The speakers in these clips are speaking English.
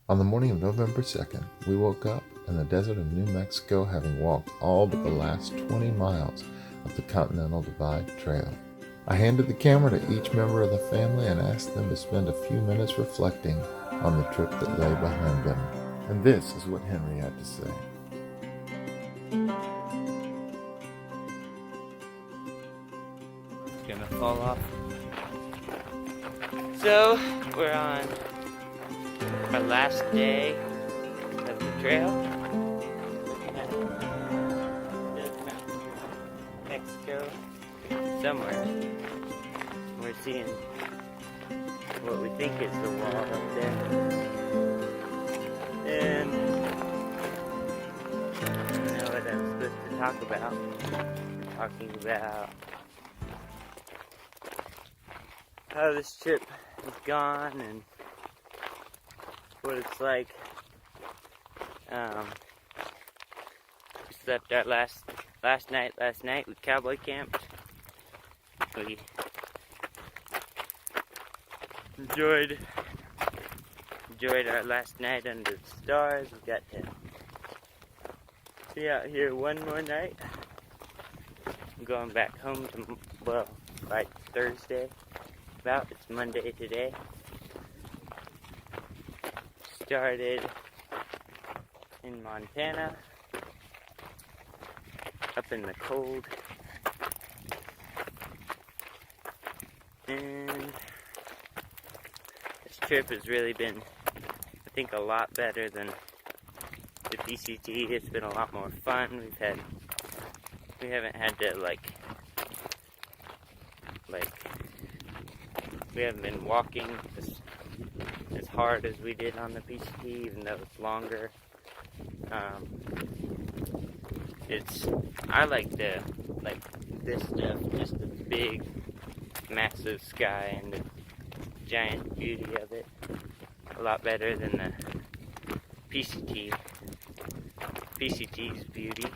On the morning of November 2nd, we woke up in the desert of New Mexico, having walked all but the last 20 miles of the Continental Divide Trail. I handed the camera to each member of the family and asked them to spend a few minutes reflecting on the trip that lay behind them. And this is what Henry had to say. It's gonna fall off. So, we're on our last day of the trail. Looking at Mexico somewhere. We're seeing what we think is the wall up there. And I don't know what I'm supposed to talk about. We're talking about how this trip is gone and what it's like. We slept our last night. We cowboy camped. We enjoyed our last night under the stars. We got to be out here one more night. I'm going back home by Thursday. It's Monday today. Started in Montana, up in the cold, and this trip has really been, I think, a lot better than the PCT. It's been a lot more fun. We haven't had to we haven't been walking as hard as we did on the PCT, even though it's longer. I like this stuff, just the big, massive sky and the giant beauty of it, a lot better than the PCT. PCT's beauty,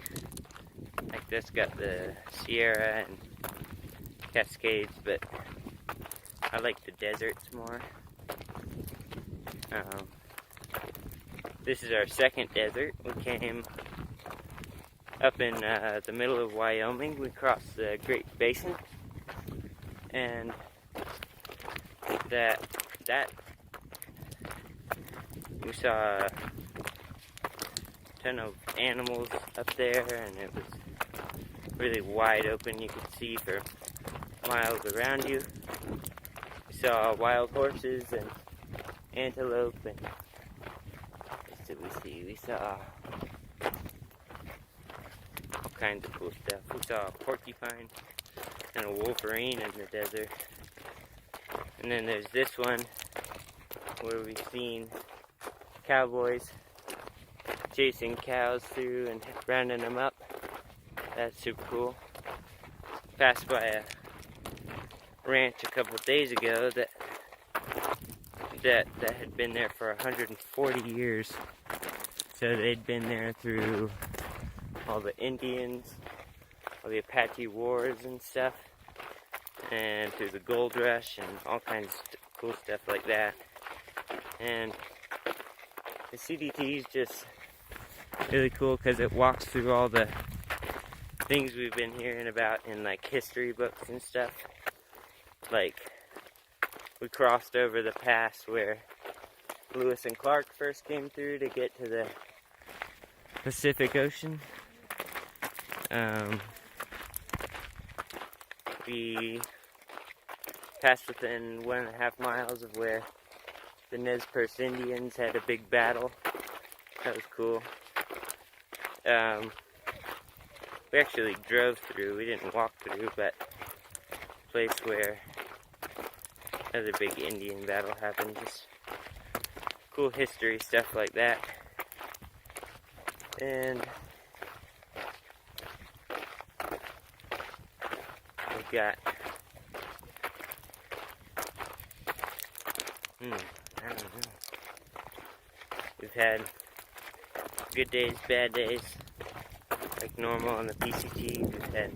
like this got the Sierra and Cascades, but I like the deserts more. This is our second desert. We came up in the middle of Wyoming. We crossed the Great Basin, and that we saw a ton of animals up there, and it was really wide open. You could see for miles around you. We saw wild horses and antelope, and what did we see? We saw all kinds of cool stuff. We saw a porcupine and a wolverine in the desert. And then there's this one where we've seen cowboys chasing cows through and rounding them up. That's super cool. Passed by a ranch a couple days ago that had been there for 140 years. So they'd been there through all the Indians, all the Apache wars and stuff, and through the gold rush and all kinds of cool stuff like that. And the CDT is just really cool because it walks through all the things we've been hearing about in history books and stuff. We crossed over the pass where Lewis and Clark first came through to get to the Pacific Ocean. We passed within 1.5 miles of where the Nez Perce Indians had a big battle. That was cool. We actually drove through. We didn't walk through, but a place where another big Indian battle happened. Just cool history stuff like that. And we've got I don't know. We've had good days, bad days, like normal on the PCT. We've had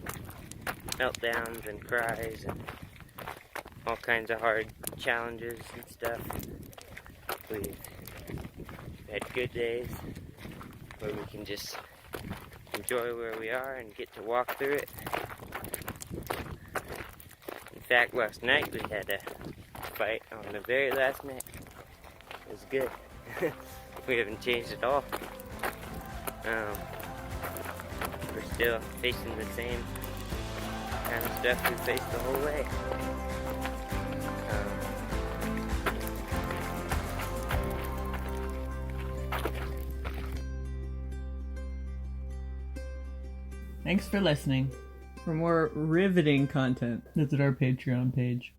meltdowns and cries and all kinds of hard challenges and stuff. We've We've had good days where we can just enjoy where we are and get to walk through it. In fact, last night we had a fight on the very last night. It was good. We haven't changed at all. We're still facing the same kind of stuff we faced the whole way. Thanks for listening. For more riveting content, visit our Patreon page.